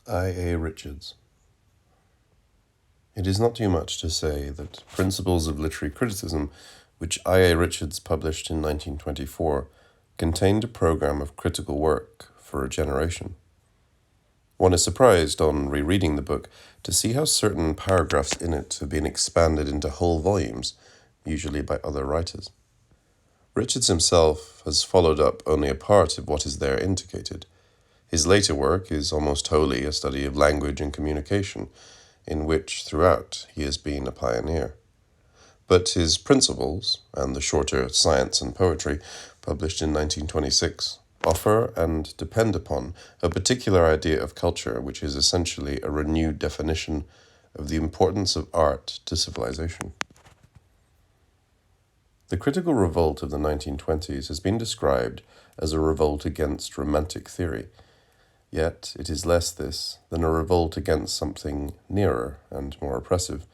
I.A. Richards. It is not too much to say that Principles of Literary Criticism, which I.A. Richards published in 1924, contained a program of critical work for a generation. One is surprised, on rereading the book, to see how certain paragraphs in it have been expanded into whole volumes, usually by other writers. Richards himself has followed up only a part of what is there indicated. His later work is almost wholly a study of language and communication, in which, throughout, he has been a pioneer. But his Principles, and the shorter Science and Poetry, published in 1926, offer and depend upon a particular idea of culture which is essentially a renewed definition of the importance of art to civilization. The critical revolt of the 1920s has been described as a revolt against romantic theory, yet it is less this than a revolt against something nearer and more oppressive,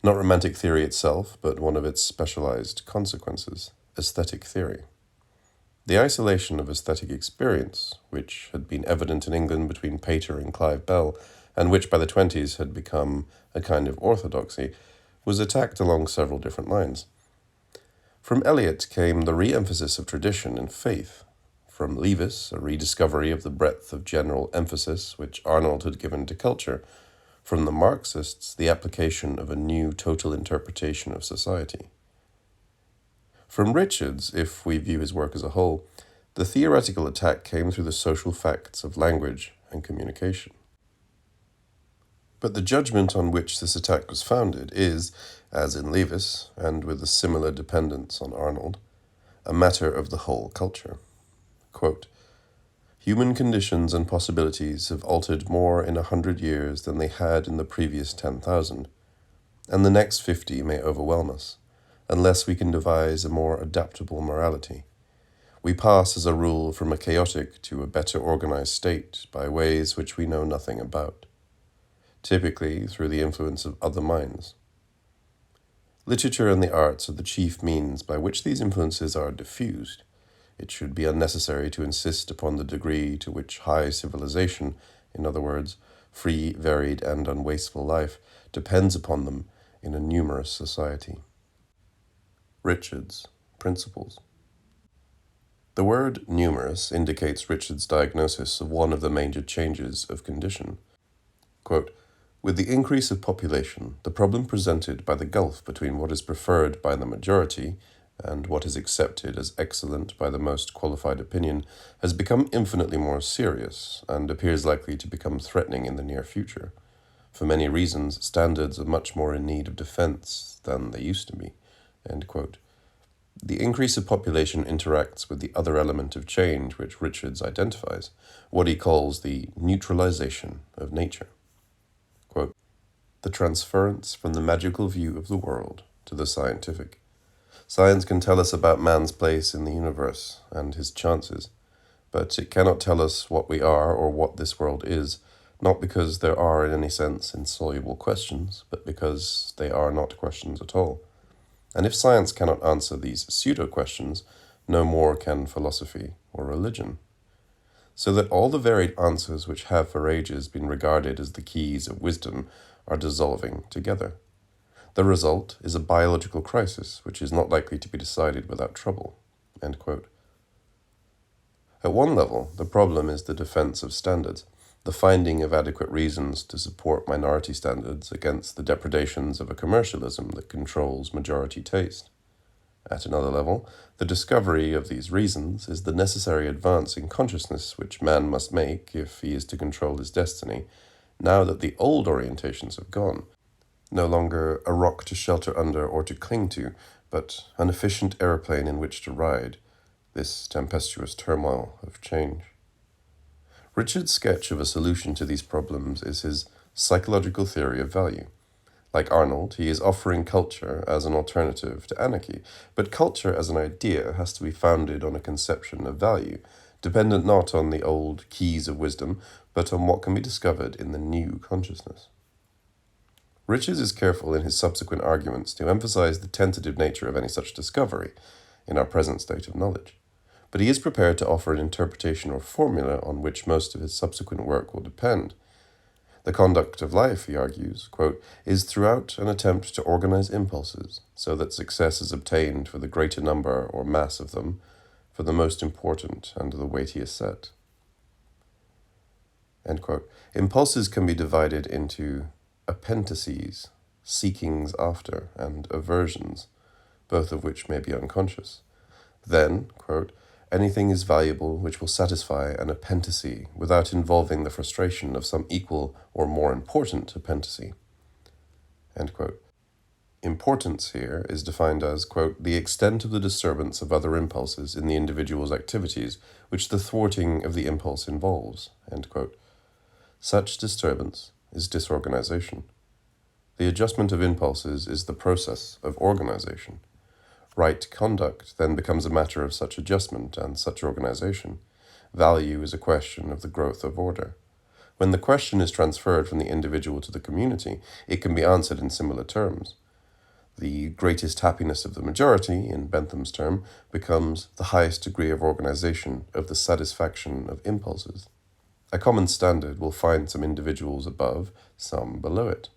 not romantic theory itself, but one of its specialized consequences, aesthetic theory. The isolation of aesthetic experience, which had been evident in England between Pater and Clive Bell, and which by the 20s had become a kind of orthodoxy, was attacked along several different lines. From Eliot came the re-emphasis of tradition and faith. From Leavis, a rediscovery of the breadth of general emphasis which Arnold had given to culture. From the Marxists, the application of a new total interpretation of society. From Richards, if we view his work as a whole, the theoretical attack came through the social facts of language and communication. But the judgment on which this attack was founded is, as in Leavis, and with a similar dependence on Arnold, a matter of the whole culture. Quote, "Human conditions and possibilities have altered more in 100 years than they had in the previous 10,000, and the next 50 may overwhelm us, unless we can devise a more adaptable morality. We pass as a rule from a chaotic to a better organized state by ways which we know nothing about, typically through the influence of other minds. Literature and the arts are the chief means by which these influences are diffused. It should be unnecessary to insist upon the degree to which high civilization, in other words, free, varied, and unwasteful life, depends upon them in a numerous society." Richards, Principles. The word numerous indicates Richards' diagnosis of one of the major changes of condition. Quote, "With the increase of population, the problem presented by the gulf between what is preferred by the majority and what is accepted as excellent by the most qualified opinion has become infinitely more serious and appears likely to become threatening in the near future. For many reasons, standards are much more in need of defense than they used to be." End quote. The increase of population interacts with the other element of change which Richards identifies, what he calls the neutralization of nature. Quote, "The transference from the magical view of the world to the scientific. Science can tell us about man's place in the universe and his chances, but it cannot tell us what we are or what this world is, not because there are in any sense insoluble questions, but because they are not questions at all. And if science cannot answer these pseudo-questions, no more can philosophy or religion. So that all the varied answers which have for ages been regarded as the keys of wisdom are dissolving together. The result is a biological crisis which is not likely to be decided without trouble." End quote. At one level, the problem is the defense of standards, the finding of adequate reasons to support minority standards against the depredations of a commercialism that controls majority taste. At another level, the discovery of these reasons is the necessary advance in consciousness which man must make if he is to control his destiny, now that the old orientations have gone. No longer a rock to shelter under or to cling to, but an efficient aeroplane in which to ride, this tempestuous turmoil of change. Richard's sketch of a solution to these problems is his psychological theory of value. Like Arnold, he is offering culture as an alternative to anarchy, but culture as an idea has to be founded on a conception of value, dependent not on the old keys of wisdom, but on what can be discovered in the new consciousness. Richards is careful in his subsequent arguments to emphasize the tentative nature of any such discovery in our present state of knowledge, but he is prepared to offer an interpretation or formula on which most of his subsequent work will depend. The conduct of life, he argues, quote, is throughout an attempt to organize impulses so that success is obtained for the greater number or mass of them, for the most important and the weightiest set. End quote. Impulses can be divided into appendices, seekings after, and aversions, both of which may be unconscious. Then, quote, anything is valuable which will satisfy an appendice without involving the frustration of some equal or more important appendice. End quote. Importance here is defined as, quote, the extent of the disturbance of other impulses in the individual's activities which the thwarting of the impulse involves. End quote. Such disturbance is disorganization. The adjustment of impulses is the process of organization. Right conduct then becomes a matter of such adjustment and such organization. Value is a question of the growth of order. When the question is transferred from the individual to the community, it can be answered in similar terms. The greatest happiness of the majority, in Bentham's term, becomes the highest degree of organization of the satisfaction of impulses. A common standard will find some individuals above, some below it.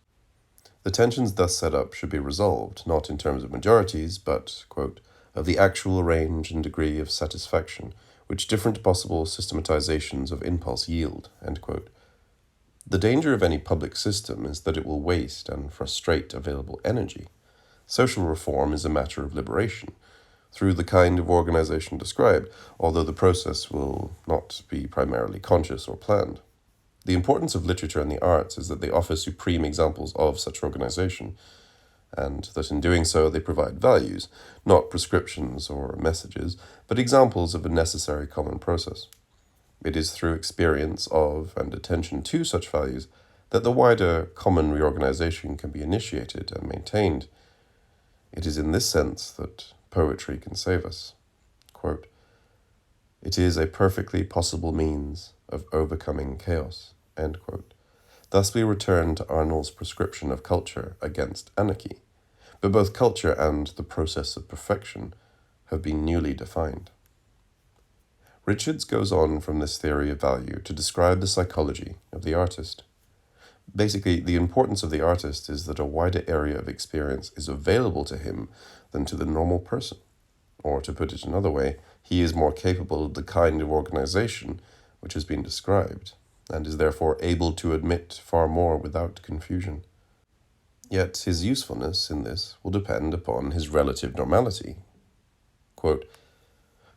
The tensions thus set up should be resolved, not in terms of majorities, but, quote, of the actual range and degree of satisfaction which different possible systematizations of impulse yield, end quote. The danger of any public system is that it will waste and frustrate available energy. Social reform is a matter of liberation, through the kind of organization described, although the process will not be primarily conscious or planned. The importance of literature and the arts is that they offer supreme examples of such organization, and that in doing so they provide values, not prescriptions or messages, but examples of a necessary common process. It is through experience of and attention to such values that the wider common reorganization can be initiated and maintained. It is in this sense that poetry can save us. Quote, it is a perfectly possible means of overcoming chaos. End quote. Thus we return to Arnold's prescription of culture against anarchy, but both culture and the process of perfection have been newly defined. Richards goes on from this theory of value to describe the psychology of the artist. Basically, the importance of the artist is that a wider area of experience is available to him than to the normal person. Or, to put it another way, he is more capable of the kind of organization which has been described, and is therefore able to admit far more without confusion. Yet his usefulness in this will depend upon his relative normality. Quote,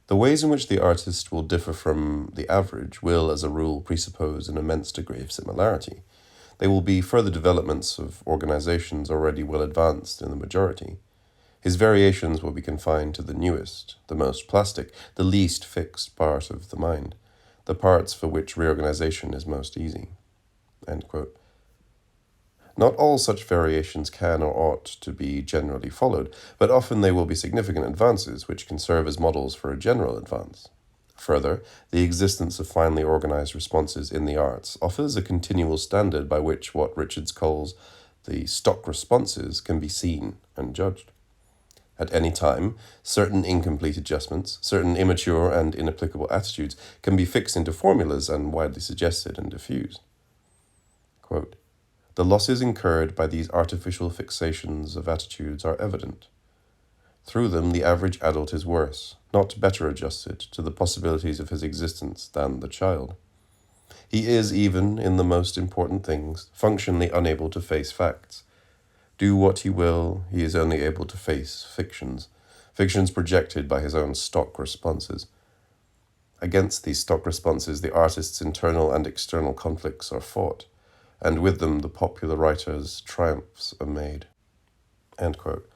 the ways in which the artist will differ from the average will, as a rule, presuppose an immense degree of similarity. They will be further developments of organizations already well advanced in the majority. His variations will be confined to the newest, the most plastic, the least fixed part of the mind, the parts for which reorganization is most easy. End quote. Not all such variations can or ought to be generally followed, but often they will be significant advances which can serve as models for a general advance. Further, the existence of finely organized responses in the arts offers a continual standard by which what Richards calls the stock responses can be seen and judged. At any time, certain incomplete adjustments, certain immature and inapplicable attitudes can be fixed into formulas and widely suggested and diffused. Quote, the losses incurred by these artificial fixations of attitudes are evident. Through them, the average adult is worse, not better adjusted to the possibilities of his existence than the child. He is, even in the most important things, functionally unable to face facts. Do what he will, he is only able to face fictions projected by his own stock responses. Against these stock responses, the artist's internal and external conflicts are fought, and with them the popular writer's triumphs are made. End quote.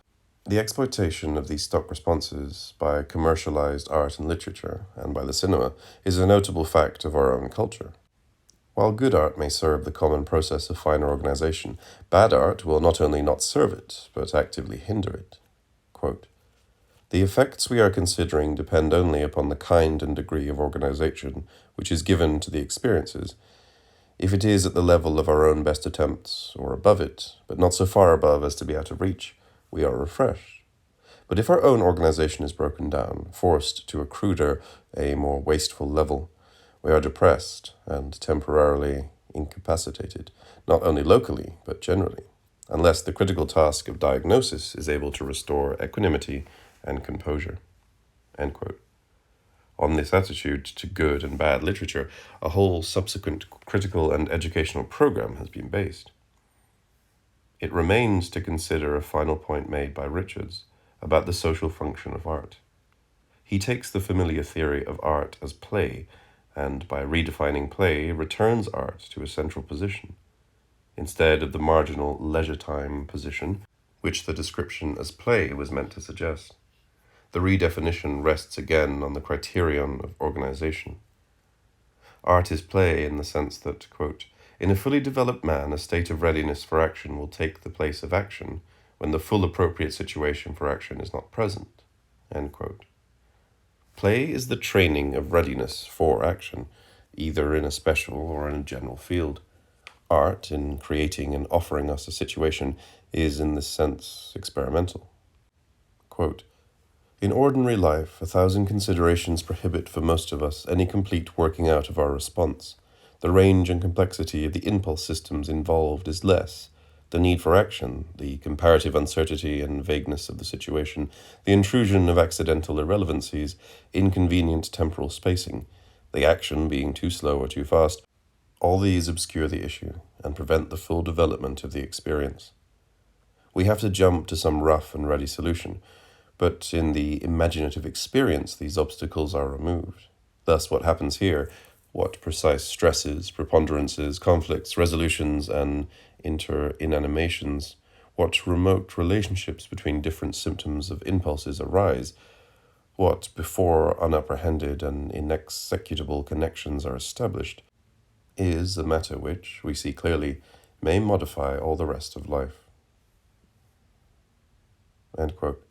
The exploitation of these stock responses by commercialized art and literature, and by the cinema, is a notable fact of our own culture. While good art may serve the common process of finer organization, bad art will not only not serve it, but actively hinder it. Quote, the effects we are considering depend only upon the kind and degree of organization which is given to the experiences. If it is at the level of our own best attempts, or above it, but not so far above as to be out of reach, we are refreshed. But if our own organization is broken down, forced to a cruder, a more wasteful level, we are depressed and temporarily incapacitated, not only locally, but generally, unless the critical task of diagnosis is able to restore equanimity and composure. End quote. On this attitude to good and bad literature, a whole subsequent critical and educational program has been based. It remains to consider a final point made by Richards about the social function of art. He takes the familiar theory of art as play, and by redefining play, returns art to a central position, instead of the marginal leisure time position which the description as play was meant to suggest. The redefinition rests again on the criterion of organization. Art is play in the sense that, quote, in a fully developed man, a state of readiness for action will take the place of action when the full appropriate situation for action is not present. End quote. Play is the training of readiness for action, either in a special or in a general field. Art, in creating and offering us a situation, is in this sense experimental. Quote, in ordinary life, 1,000 considerations prohibit for most of us any complete working out of our response. The range and complexity of the impulse systems involved is less. The need for action, the comparative uncertainty and vagueness of the situation, the intrusion of accidental irrelevancies, inconvenient temporal spacing, the action being too slow or too fast, all these obscure the issue and prevent the full development of the experience. We have to jump to some rough and ready solution, but in the imaginative experience these obstacles are removed. Thus what happens here, what precise stresses, preponderances, conflicts, resolutions, and inanimations, what remote relationships between different symptoms of impulses arise, what before unapprehended and inexecutable connections are established, is a matter which, we see clearly, may modify all the rest of life. End quote.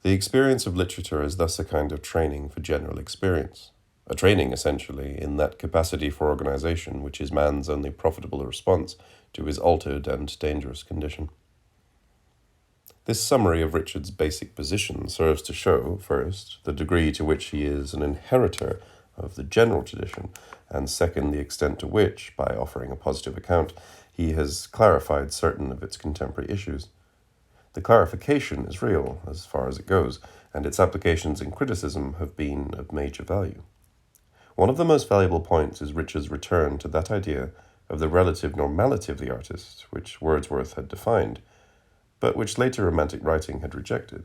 The experience of literature is thus a kind of training for general experience, a training, essentially, in that capacity for organization which is man's only profitable response to his altered and dangerous condition. This summary of Richard's basic position serves to show, first, the degree to which he is an inheritor of the general tradition, and second, the extent to which, by offering a positive account, he has clarified certain of its contemporary issues. The clarification is real, as far as it goes, and its applications in criticism have been of major value. One of the most valuable points is Richard's return to that idea of the relative normality of the artist, which Wordsworth had defined, but which later Romantic writing had rejected.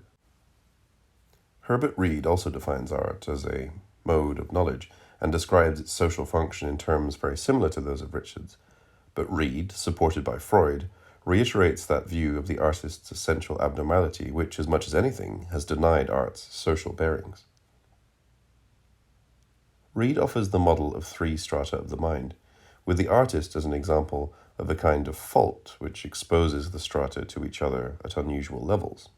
Herbert Reed also defines art as a mode of knowledge, and describes its social function in terms very similar to those of Richard's, but Reed, supported by Freud, reiterates that view of the artist's essential abnormality which, as much as anything, has denied art's social bearings. Reed offers the model of 3 strata of the mind, with the artist as an example of a kind of fault which exposes the strata to each other at unusual levels.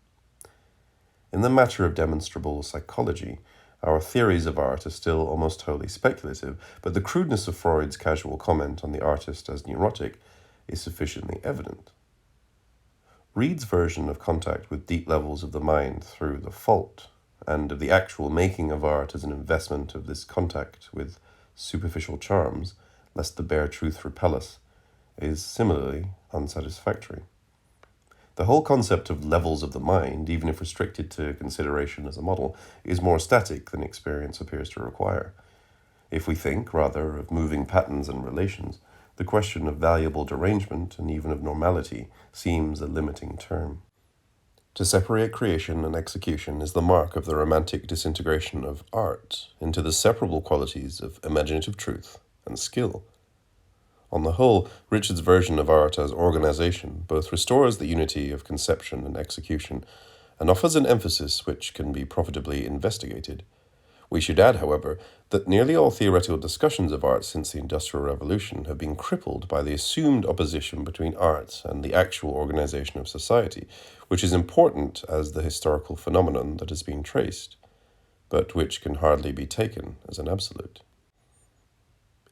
In the matter of demonstrable psychology, our theories of art are still almost wholly speculative, but the crudeness of Freud's casual comment on the artist as neurotic is sufficiently evident. Reed's version of contact with deep levels of the mind through the fault, and of the actual making of art as an investment of this contact with superficial charms, lest the bare truth repel us, is similarly unsatisfactory. The whole concept of levels of the mind, even if restricted to consideration as a model, is more static than experience appears to require. If we think, rather, of moving patterns and relations, the question of valuable derangement and even of normality seems a limiting term. To separate creation and execution is the mark of the romantic disintegration of art into the separable qualities of imaginative truth and skill. On the whole, Richard's version of art as organization both restores the unity of conception and execution and offers an emphasis which can be profitably investigated. We should add, however, that nearly all theoretical discussions of art since the Industrial Revolution have been crippled by the assumed opposition between art and the actual organization of society, which is important as the historical phenomenon that has been traced, but which can hardly be taken as an absolute.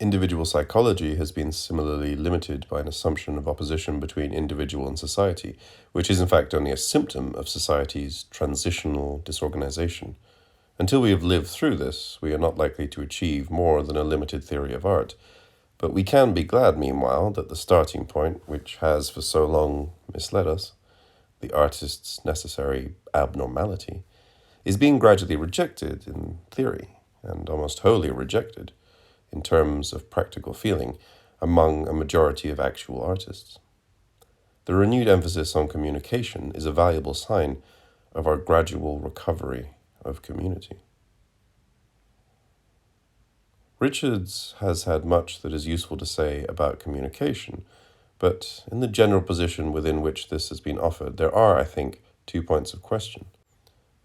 Individual psychology has been similarly limited by an assumption of opposition between individual and society, which is in fact only a symptom of society's transitional disorganization. Until we have lived through this, we are not likely to achieve more than a limited theory of art, But we can be glad, meanwhile, that the starting point, which has for so long misled us, the artist's necessary abnormality, is being gradually rejected in theory, and almost wholly rejected in terms of practical feeling among a majority of actual artists. The renewed emphasis on communication is a valuable sign of our gradual recovery of community. Richards has had much that is useful to say about communication, but in the general position within which this has been offered, there are, I think, 2 points of question.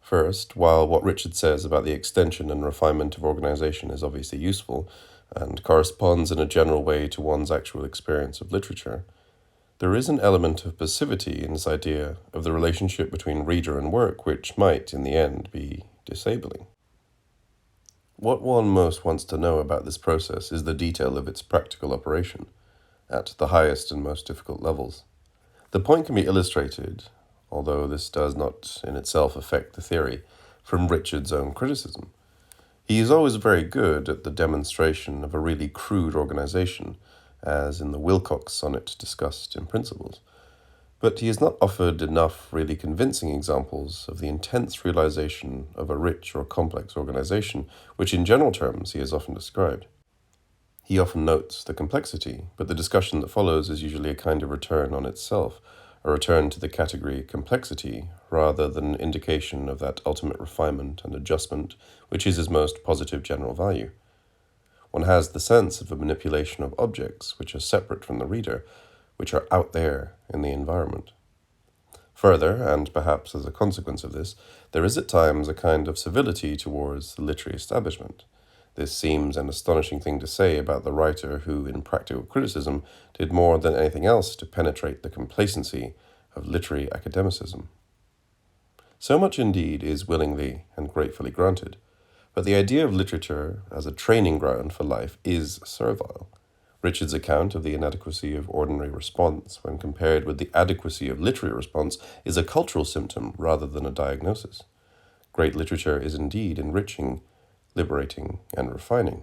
First, while what Richard says about the extension and refinement of organization is obviously useful and corresponds in a general way to one's actual experience of literature, there is an element of passivity in this idea of the relationship between reader and work which might, in the end, be disabling. What one most wants to know about this process is the detail of its practical operation, at the highest and most difficult levels. The point can be illustrated, although this does not in itself affect the theory, from Richard's own criticism. He is always very good at the demonstration of a really crude organization, as in the Wilcox sonnet discussed in Principles, but he has not offered enough really convincing examples of the intense realization of a rich or complex organization, which in general terms he has often described. He often notes the complexity, but the discussion that follows is usually a kind of return on itself, a return to the category complexity, rather than an indication of that ultimate refinement and adjustment which is his most positive general value. One has the sense of a manipulation of objects which are separate from the reader, which are out there in the environment. Further, and perhaps as a consequence of this, there is at times a kind of civility towards the literary establishment. This seems an astonishing thing to say about the writer who, in practical criticism, did more than anything else to penetrate the complacency of literary academicism. So much indeed is willingly and gratefully granted, but the idea of literature as a training ground for life is servile. Richard's account of the inadequacy of ordinary response when compared with the adequacy of literary response is a cultural symptom rather than a diagnosis. Great literature is indeed enriching, liberating, and refining.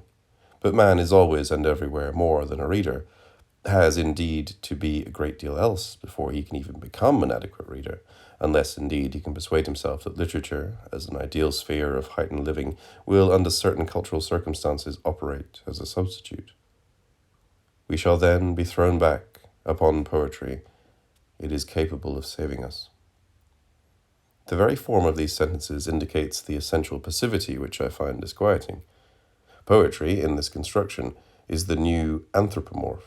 But man is always and everywhere more than a reader, has indeed to be a great deal else before he can even become an adequate reader, unless indeed he can persuade himself that literature, as an ideal sphere of heightened living, will under certain cultural circumstances operate as a substitute. We shall then be thrown back upon poetry. It is capable of saving us. The very form of these sentences indicates the essential passivity which I find disquieting. Poetry, in this construction, is the new anthropomorph.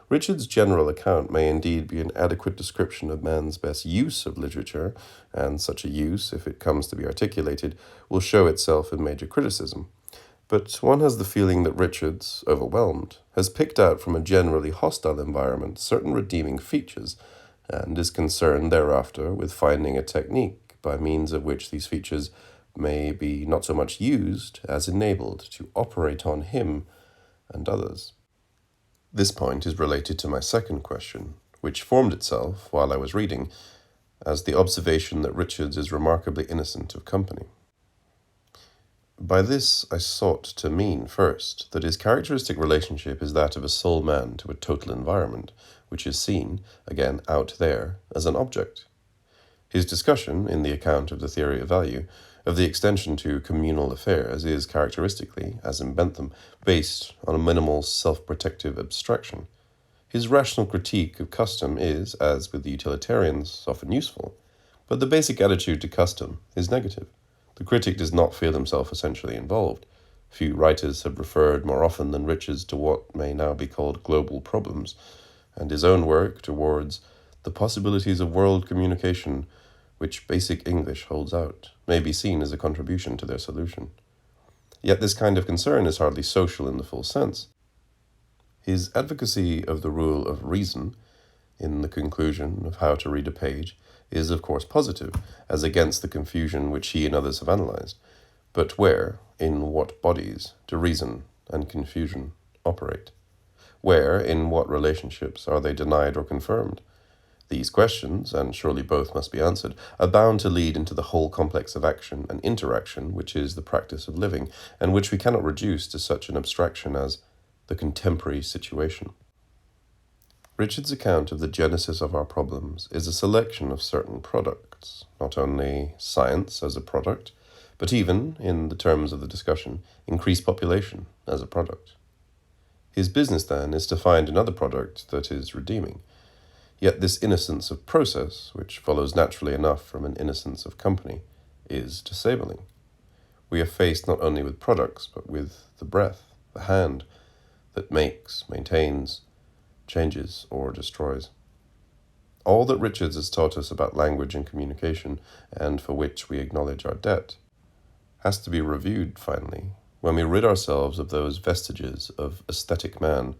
Richard's general account may indeed be an adequate description of man's best use of literature, and such a use, if it comes to be articulated, will show itself in major criticism. But one has the feeling that Richards, overwhelmed, has picked out from a generally hostile environment certain redeeming features, and is concerned thereafter with finding a technique by means of which these features may be not so much used as enabled to operate on him and others. This point is related to my second question, which formed itself, while I was reading, as the observation that Richards is remarkably innocent of company. By this I sought to mean, first, that his characteristic relationship is that of a sole man to a total environment, which is seen, again out there, as an object. His discussion, in the account of the theory of value, of the extension to communal affairs is characteristically, as in Bentham, based on a minimal self-protective abstraction. His rational critique of custom is, as with the utilitarians, often useful, but the basic attitude to custom is negative. The critic does not feel himself essentially involved. Few writers have referred more often than Richards to what may now be called global problems, and his own work towards the possibilities of world communication, which basic English holds out, may be seen as a contribution to their solution. Yet this kind of concern is hardly social in the full sense. His advocacy of the rule of reason, in the conclusion of How to Read a Page, is of course positive, as against the confusion which he and others have analyzed. But where, in what bodies, do reason and confusion operate? Where, in what relationships, are they denied or confirmed? These questions, and surely both must be answered, are bound to lead into the whole complex of action and interaction which is the practice of living, and which we cannot reduce to such an abstraction as the contemporary situation. Richard's account of the genesis of our problems is a selection of certain products, not only science as a product, but even, in the terms of the discussion, increased population as a product. His business, then, is to find another product that is redeeming. Yet this innocence of process, which follows naturally enough from an innocence of company, is disabling. We are faced not only with products, but with the breath, the hand, that makes, maintains, changes, or destroys. All that Richards has taught us about language and communication, and for which we acknowledge our debt, has to be reviewed, finally, when we rid ourselves of those vestiges of aesthetic man,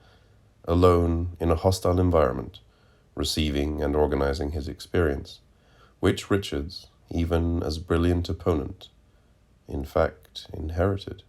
alone in a hostile environment, receiving and organizing his experience, which Richards, even as brilliant opponent, in fact inherited.